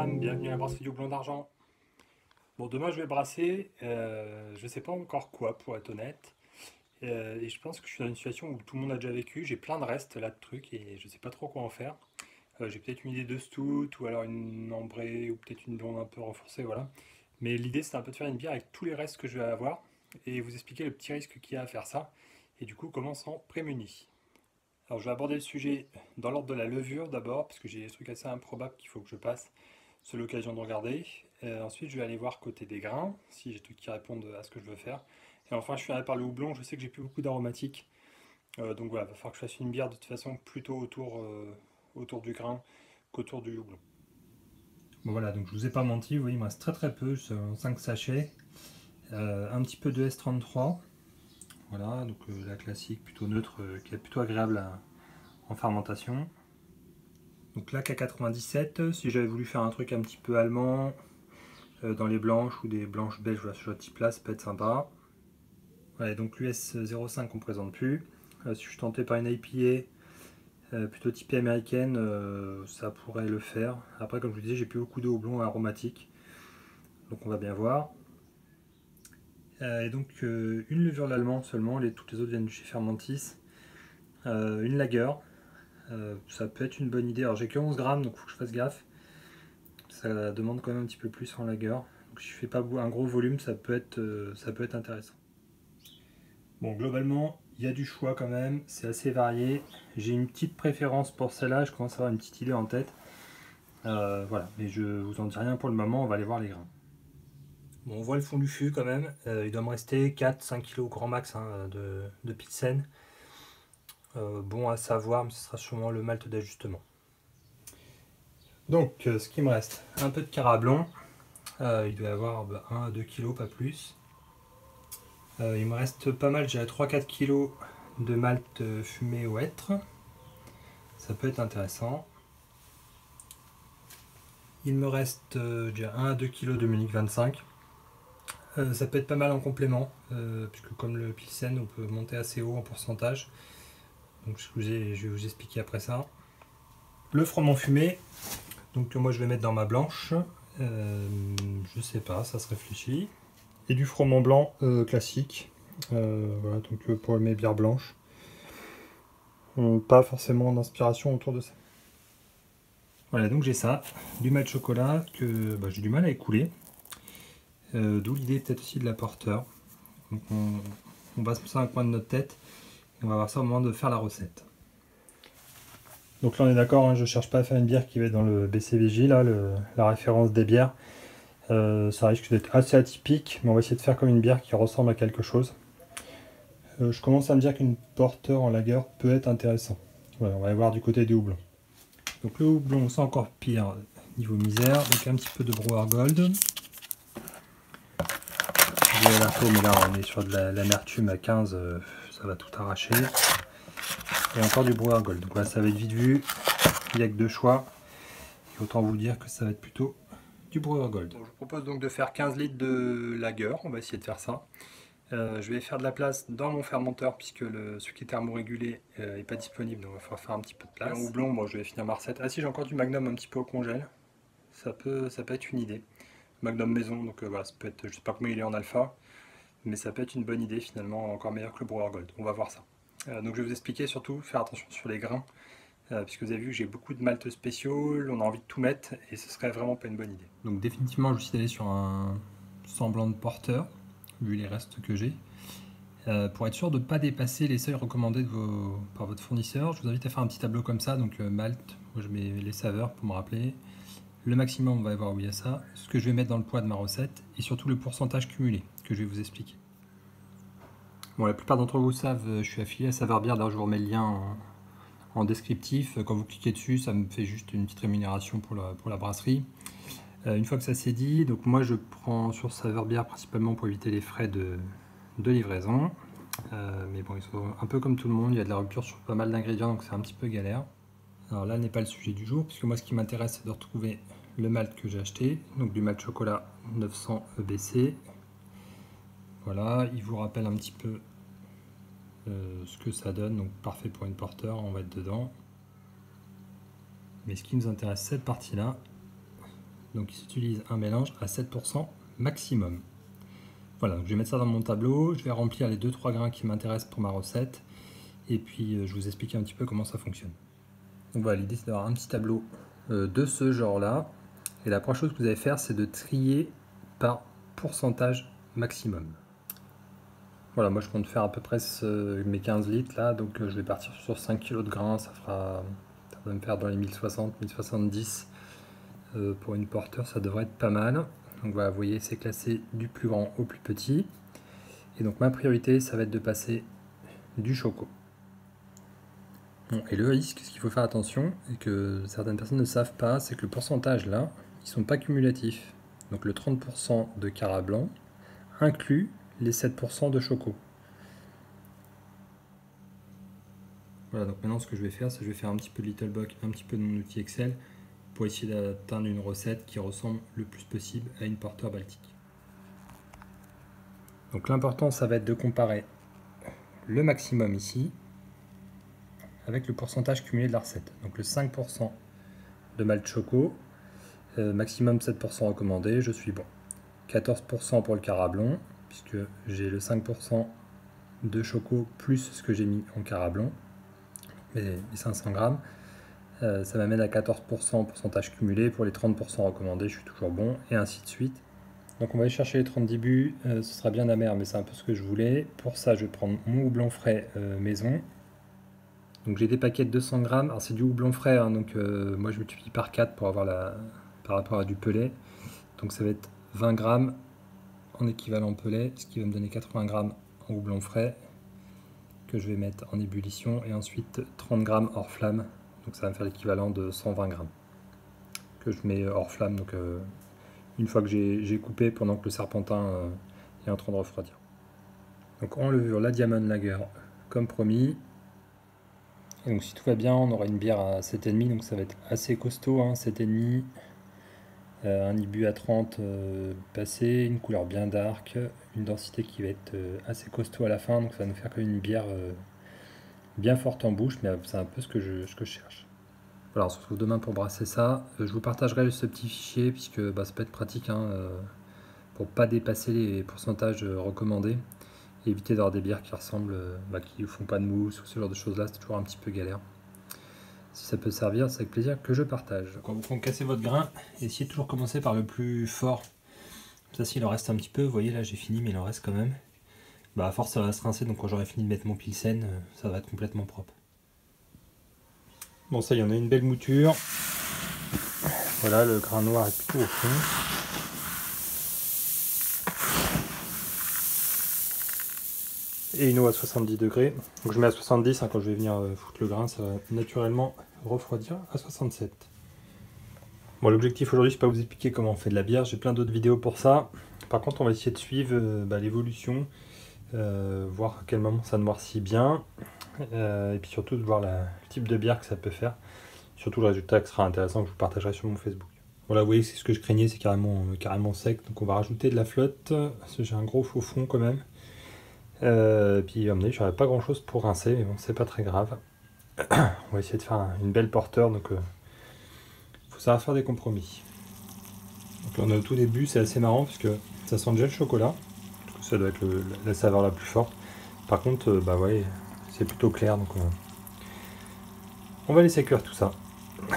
Sam, bienvenue à la brasserie du Blond d'Argent. Bon, demain je vais brasser, je sais pas encore quoi pour être honnête. Et je pense que je suis dans une situation où tout le monde a déjà vécu, j'ai plein de restes là de trucs et je sais pas trop quoi en faire. J'ai peut-être une idée de stout ou alors une ambrée ou peut-être une blonde un peu renforcée, voilà. Mais l'idée c'est un peu de faire une bière avec tous les restes que je vais avoir et vous expliquer le petit risque qu'il y a à faire ça et du coup comment s'en prémunir. Alors je vais aborder le sujet dans l'ordre de la levure d'abord parce que j'ai des trucs assez improbables qu'il faut que je passe. C'est l'occasion de regarder. Ensuite, je vais aller voir côté des grains, si j'ai des trucs qui répondent à ce que je veux faire. Et enfin, je finirai par le houblon. Je sais que j'ai plus beaucoup d'aromatiques. Donc voilà, il va falloir que je fasse une bière de toute façon plutôt autour du grain qu'autour du houblon. Bon voilà, donc je vous ai pas menti, vous voyez, il me reste très très peu, 5 sachets. Un petit peu de S33. Voilà, donc la classique plutôt neutre, qui est plutôt agréable en fermentation. Donc là, K97, si j'avais voulu faire un truc un petit peu allemand, dans les blanches ou des blanches belges, voilà, ce type là, ça peut être sympa. Ouais, donc l'US 05 on ne présente plus. Si je suis tenté par une IPA plutôt typée américaine, ça pourrait le faire. Après, comme je vous disais, j'ai plus beaucoup de houblon aromatique, donc on va bien voir. Et donc une levure l'allemand seulement, toutes les autres viennent de chez Fermentis. Une lager, ça peut être une bonne idée. Alors j'ai que 11 grammes, donc il faut que je fasse gaffe. Ça demande quand même un petit peu plus en lager. Donc si je fais pas un gros volume, ça peut être intéressant. Bon, globalement, il y a du choix quand même, c'est assez varié. J'ai une petite préférence pour celle-là, je commence à avoir une petite idée en tête. Voilà, mais je vous en dis rien pour le moment, on va aller voir les grains. Bon, on voit le fond du fût quand même, il doit me rester 4-5 kg grand max hein, de Pilsen. Bon à savoir, mais ce sera sûrement le malt d'ajustement. Donc, ce qui me reste, un peu de carablon, il doit y avoir 1 à 2 kg, pas plus. Il me reste pas mal, j'ai 3-4 kg de malt fumé au hêtre. Ça peut être intéressant. Il me reste déjà 1 à 2 kg de Munich 25. Ça peut être pas mal en complément, puisque comme le Pilsen, on peut monter assez haut en pourcentage. Donc je vais vous expliquer après ça. Le froment fumé, donc moi je vais mettre dans ma blanche. Je sais pas, ça se réfléchit. Et du froment blanc classique. Voilà, donc pour mes bières blanches. Pas forcément d'inspiration autour de ça. Voilà, donc j'ai ça, du mat de chocolat que j'ai du mal à écouler. D'où l'idée peut-être aussi de la porteur. Donc on va se mettre ça dans un coin de notre tête et on va voir ça au moment de faire la recette. Donc là on est d'accord, hein, je ne cherche pas à faire une bière qui va être dans le BCVJ, là, la référence des bières. Ça risque d'être assez atypique, mais on va essayer de faire comme une bière qui ressemble à quelque chose. Je commence à me dire qu'une porteur en lager peut être intéressant. Voilà, on va aller voir du côté des houblons. Donc le houblon, c'est encore pire niveau misère, donc un petit peu de Brewer Gold. J'ai l'info, mais là on est sur de l'amertume à 15, ça va tout arracher. Et encore du Brewer Gold, donc là ça va être vite vu, il n'y a que deux choix. Et autant vous dire que ça va être plutôt du Brewer Gold. Bon, je vous propose donc de faire 15 litres de lager, on va essayer de faire ça. Je vais faire de la place dans mon fermenteur puisque celui qui est thermorégulé n'est pas disponible, donc il va falloir faire un petit peu de place. Et en houblon, moi je vais finir ma recette. Ah si, j'ai encore du Magnum un petit peu au congèle, ça peut être une idée. Magnum maison, donc voilà, ça peut être, je sais pas combien il est en alpha, mais ça peut être une bonne idée finalement, encore meilleur que le Brewer Gold. On va voir ça. Donc je vais vous expliquer surtout, faire attention sur les grains, puisque vous avez vu que j'ai beaucoup de maltes spéciaux, on a envie de tout mettre et ce serait vraiment pas une bonne idée. Donc définitivement je vais essayer d'aller sur un semblant de porteur, vu les restes que j'ai. Pour être sûr de ne pas dépasser les seuils recommandés par votre fournisseur, je vous invite à faire un petit tableau comme ça, donc malt, moi je mets les saveurs pour me rappeler. Le maximum, on va voir où il y a ça, ce que je vais mettre dans le poids de ma recette, et surtout le pourcentage cumulé, que je vais vous expliquer. Bon, la plupart d'entre vous savent, je suis affilié à Saveur Bière, d'ailleurs je vous remets le lien en descriptif. Quand vous cliquez dessus, ça me fait juste une petite rémunération pour la brasserie. Une fois que ça c'est dit, donc moi je prends sur Saveur Bière principalement pour éviter les frais de livraison. Mais bon, ils sont un peu comme tout le monde, il y a de la rupture sur pas mal d'ingrédients, donc c'est un petit peu galère. Alors là n'est pas le sujet du jour, puisque moi ce qui m'intéresse c'est de retrouver le malt que j'ai acheté, donc du malt chocolat 900 EBC. Voilà, il vous rappelle un petit peu ce que ça donne, donc parfait pour une porteur, on va être dedans. Mais ce qui nous intéresse, cette partie-là, Donc il s'utilise un mélange à 7% maximum. Voilà, donc je vais mettre ça dans mon tableau, je vais remplir les 2-3 grains qui m'intéressent pour ma recette, et puis je vous explique un petit peu comment ça fonctionne. Donc voilà, l'idée c'est d'avoir un petit tableau de ce genre-là, et la première chose que vous allez faire, c'est de trier par pourcentage maximum. Voilà, moi je compte faire à peu près mes 15 litres là, donc je vais partir sur 5 kg de grains, ça va me faire dans les 1060, 1070 pour une porteur, ça devrait être pas mal. Donc voilà, vous voyez, c'est classé du plus grand au plus petit. Et donc ma priorité, ça va être de passer du choco. Bon, et le risque, ce qu'il faut faire attention, et que certaines personnes ne savent pas, c'est que le pourcentage là, ils sont pas cumulatifs. Donc le 30% de Cara blanc inclut les 7% de choco. Voilà, donc maintenant ce que je vais faire, c'est que je vais faire un petit peu de Littlebox, un petit peu de mon outil Excel, pour essayer d'atteindre une recette qui ressemble le plus possible à une porteur baltique. Donc l'important, ça va être de comparer le maximum ici avec le pourcentage cumulé de la recette. Donc le 5% de malt choco, maximum 7% recommandé, je suis bon. 14% pour le Cara blanc, puisque j'ai le 5% de choco plus ce que j'ai mis en Cara blanc, les 500 grammes. Ça m'amène à 14% pourcentage cumulé. Pour les 30% recommandés, je suis toujours bon, et ainsi de suite. Donc on va aller chercher les 30 débuts, ce sera bien amer, mais c'est un peu ce que je voulais. Pour ça, je vais prendre mon houblon frais maison. Donc j'ai des paquets de 200 grammes, alors c'est du houblon frais, hein, donc moi je multiplie par 4 pour avoir par rapport à du pellet. Donc ça va être 20 grammes en équivalent pellet, ce qui va me donner 80 grammes en houblon frais, que je vais mettre en ébullition, et ensuite 30 grammes hors flamme, donc ça va me faire l'équivalent de 120 grammes, que je mets hors flamme, donc une fois que j'ai coupé pendant que le serpentin est en train de refroidir. Donc en levure, la Diamond Lager comme promis. Et donc si tout va bien, on aura une bière à 7,5, donc ça va être assez costaud, hein, 7,5. Un IBU à 30 passé, une couleur bien dark, une densité qui va être assez costaud à la fin, donc ça va nous faire comme une bière bien forte en bouche, mais c'est un peu ce que je cherche. Voilà, on se retrouve demain pour brasser ça. Je vous partagerai ce petit fichier, puisque ça peut être pratique hein, pour ne pas dépasser les pourcentages recommandés, et éviter d'avoir des bières qui ressemblent, qui ne font pas de mousse ou ce genre de choses là, c'est toujours un petit peu galère. Si ça peut servir, c'est avec plaisir que je partage. Quand vous cassez votre grain, essayez de toujours commencer par le plus fort. Ça, s'il en reste un petit peu, vous voyez là j'ai fini, mais il en reste quand même. À force ça va se rincer, donc quand j'aurai fini de mettre mon pilsen, ça va être complètement propre. Bon, ça y est, on a une belle mouture. Voilà, le grain noir est plutôt au fond. Et une eau à 70 degrés. Donc je mets à 70, hein, quand je vais venir foutre le grain, ça va naturellement refroidir à 67. Bon, l'objectif aujourd'hui, c'est pas vous expliquer comment on fait de la bière, j'ai plein d'autres vidéos pour ça. Par contre, on va essayer de suivre l'évolution, voir à quel moment ça noircit bien, et puis surtout de voir le type de bière que ça peut faire. Surtout le résultat qui sera intéressant, que je vous partagerai sur mon Facebook. Voilà, vous voyez, c'est ce que je craignais, c'est carrément sec. Donc on va rajouter de la flotte, parce que j'ai un gros faux fond quand même. Puis à mon avis, j'aurais pas grand chose pour rincer, mais bon, c'est pas très grave. On va essayer de faire une belle porteur, donc faut savoir faire des compromis. Donc là, on est au tout début, c'est assez marrant puisque ça sent déjà le chocolat. Ça doit être la saveur la plus forte. Par contre, ouais, c'est plutôt clair, donc on va laisser cuire tout ça.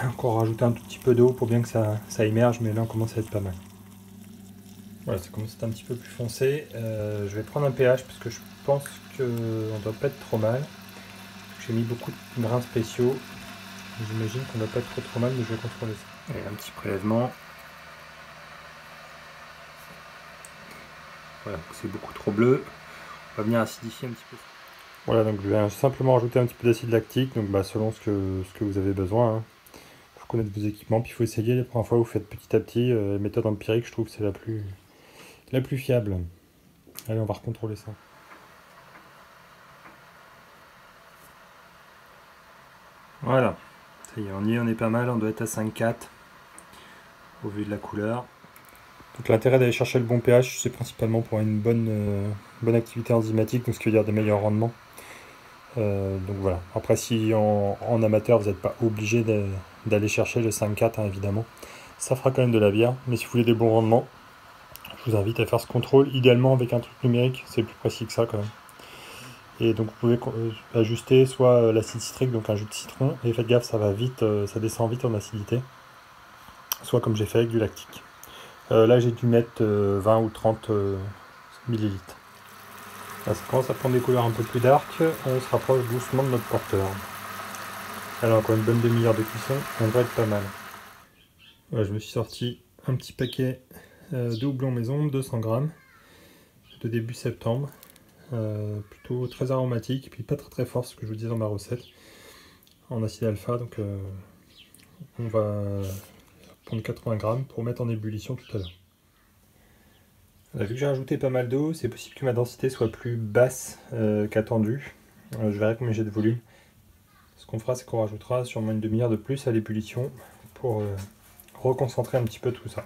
Encore rajouter un tout petit peu d'eau pour bien que ça émerge, mais là on commence à être pas mal. Voilà, ça commence à être un petit peu plus foncé. Je vais prendre un pH parce que je pense qu'on ne doit pas être trop mal. J'ai mis beaucoup de grains spéciaux. J'imagine qu'on ne doit pas être trop mal, mais je vais contrôler ça. Et un petit prélèvement. Voilà, c'est beaucoup trop bleu. On va venir acidifier un petit peu. Voilà, donc je vais simplement rajouter un petit peu d'acide lactique, donc selon ce que vous avez besoin. Hein. Il faut connaître vos équipements, puis il faut essayer. La première fois, vous faites petit à petit. La méthode empirique, je trouve que c'est la plus fiable. Allez, on va recontrôler ça. Voilà, ça y est, on est pas mal, on doit être à 5,4 au vu de la couleur. Donc l'intérêt d'aller chercher le bon pH, c'est principalement pour une bonne activité enzymatique, donc ce qui veut dire des meilleurs rendements. Donc voilà, après si en amateur vous n'êtes pas obligé d'aller chercher le 5,4 hein, évidemment. ça fera quand même de la bière. Mais si vous voulez des bons rendements, je vous invite à faire ce contrôle, idéalement avec un truc numérique, c'est plus précis que ça quand même. Et donc vous pouvez ajuster soit l'acide citrique, donc un jus de citron, et faites gaffe, ça va vite, ça descend vite en acidité, soit comme j'ai fait avec du lactique. Là j'ai dû mettre 20 ou 30 millilitres. Là, ça commence à prendre des couleurs un peu plus dark, on se rapproche doucement de notre porteur. Alors encore une bonne demi-heure de cuisson, on devrait être pas mal. Voilà, je me suis sorti un petit paquet de houblon maison, 200 grammes, de début septembre. Plutôt très aromatique, et puis pas très fort, ce que je vous disais dans ma recette, en acide alpha. Donc on va prendre 80 grammes pour mettre en ébullition tout à l'heure. Vu que j'ai rajouté pas mal d'eau, c'est possible que ma densité soit plus basse qu'attendue. Je verrai combien j'ai de volume. Ce qu'on fera, c'est qu'on rajoutera sûrement une demi-heure de plus à l'ébullition pour reconcentrer un petit peu tout ça.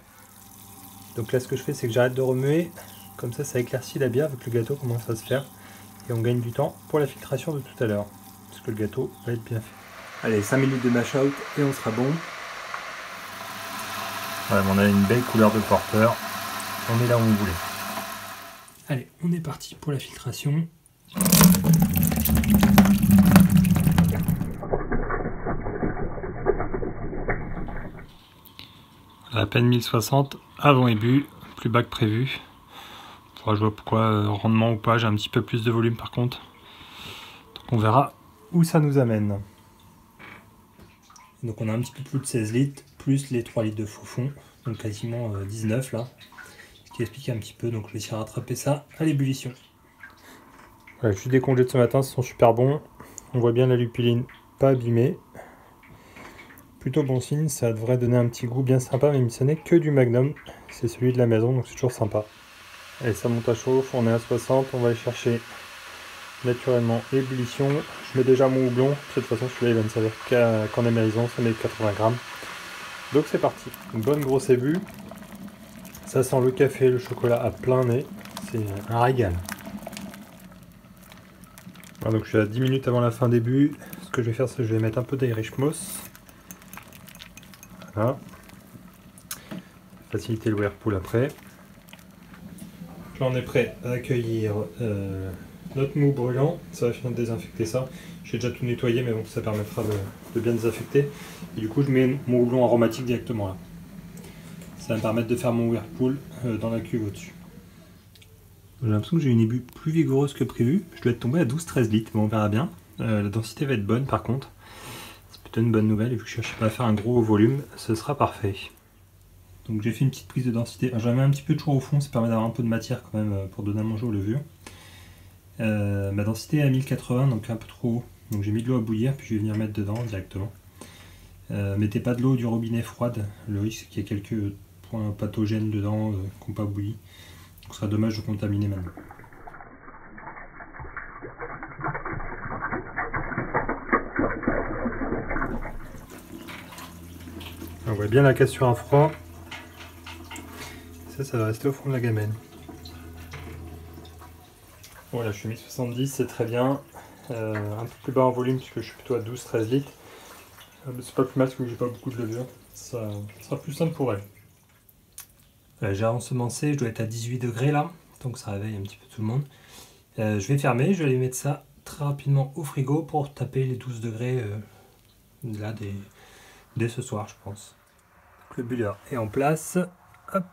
Donc là, ce que je fais, c'est que j'arrête de remuer. Comme ça éclaircit la bière, vu que le gâteau commence à se faire. Et on gagne du temps pour la filtration de tout à l'heure. Parce que le gâteau va être bien fait. Allez, 5 minutes de mash out et on sera bon. Voilà, on a une belle couleur de porteur. On est là où on voulait. Allez, on est parti pour la filtration. À peine 1060 avant ébu, plus bas que prévu. Je vois pourquoi, rendement ou pas, j'ai un petit peu plus de volume par contre. Donc on verra où ça nous amène. Donc on a un petit peu plus de 16 litres, plus les 3 litres de faux fond, donc quasiment 19 là. Ce qui explique un petit peu, donc je vais essayer de rattraper ça à l'ébullition. Voilà, je suis décongelé de ce matin, ce sont super bons. On voit bien la lupuline pas abîmée. Plutôt bon signe, ça devrait donner un petit goût bien sympa, même si ce n'est que du Magnum. C'est celui de la maison, donc c'est toujours sympa. Allez, ça monte à chauffe, on est à 60, on va aller chercher naturellement ébullition. Je mets déjà mon houblon, de toute façon celui-là il va me servir qu'en émaison, ça met 80 grammes. Donc c'est parti, une bonne grosse ébue. Ça sent le café, le chocolat à plein nez, c'est un régal. Voilà, donc je suis à 10 minutes avant la fin début. Ce que je vais faire, c'est que je vais mettre un peu d'Irish Moss. Voilà. Faciliter le whirlpool après. Là on est prêt à accueillir notre mou brûlant. Ça va finir de désinfecter ça. J'ai déjà tout nettoyé, mais bon, ça permettra de bien désinfecter. Et du coup je mets mon houblon aromatique directement là. Ça va me permettre de faire mon whirlpool dans la cuve au-dessus. J'ai l'impression que j'ai une ébue plus vigoureuse que prévu. Je dois être tombé à 12-13 litres, mais on verra bien. La densité va être bonne par contre. C'est plutôt une bonne nouvelle, et vu que je cherche pas à faire un gros volume, ce sera parfait. Donc j'ai fait une petite prise de densité. J'en mets un petit peu toujours au fond, ça permet d'avoir un peu de matière quand même pour donner à manger aux levures. Ma densité est à 1080, donc un peu trop haut. Donc j'ai mis de l'eau à bouillir, puis je vais venir mettre dedans directement. Mettez pas de l'eau du robinet froide, le risque c'est qu'il y ait quelques points pathogènes dedans qui n'ont pas bouilli. Donc ce serait dommage de contaminer maintenant. On voit bien la cassure à froid. Ça va rester au fond de la gamelle. Voilà, je suis mis 70, c'est très bien. Un peu plus bas en volume puisque je suis plutôt à 12-13 litres. C'est pas plus mal parce que j'ai pas beaucoup de levure. Ça sera plus simple pour elle. J'ai ensemencé, je dois être à 18 degrés là, donc ça réveille un petit peu tout le monde. Je vais fermer, je vais aller mettre ça très rapidement au frigo pour taper les 12 degrés là dès ce soir je pense. Donc, le buller est en place, hop,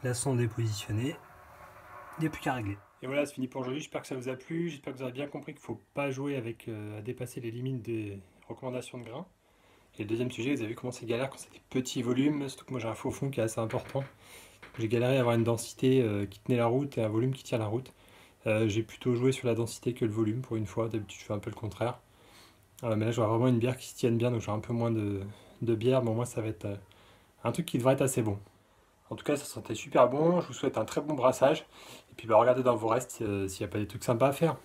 la sonde est positionnée, il n'y a plus qu'à régler. Et voilà, c'est fini pour aujourd'hui, j'espère que ça vous a plu, j'espère que vous avez bien compris qu'il ne faut pas jouer avec à dépasser les limites des recommandations de grains. Et le deuxième sujet, vous avez vu comment c'est galère quand c'est des petits volumes, surtout que moi j'ai un faux fond qui est assez important. J'ai galéré à avoir une densité qui tenait la route et un volume qui tient la route. J'ai plutôt joué sur la densité que le volume pour une fois, d'habitude je fais un peu le contraire. Mais là j'aurai vraiment une bière qui se tienne bien, donc j'aurai un peu moins de bière, mais au moins ça va être un truc qui devrait être assez bon. En tout cas ça sentait super bon, je vous souhaite un très bon brassage. Et puis regardez dans vos restes s'il n'y a pas des trucs sympas à faire.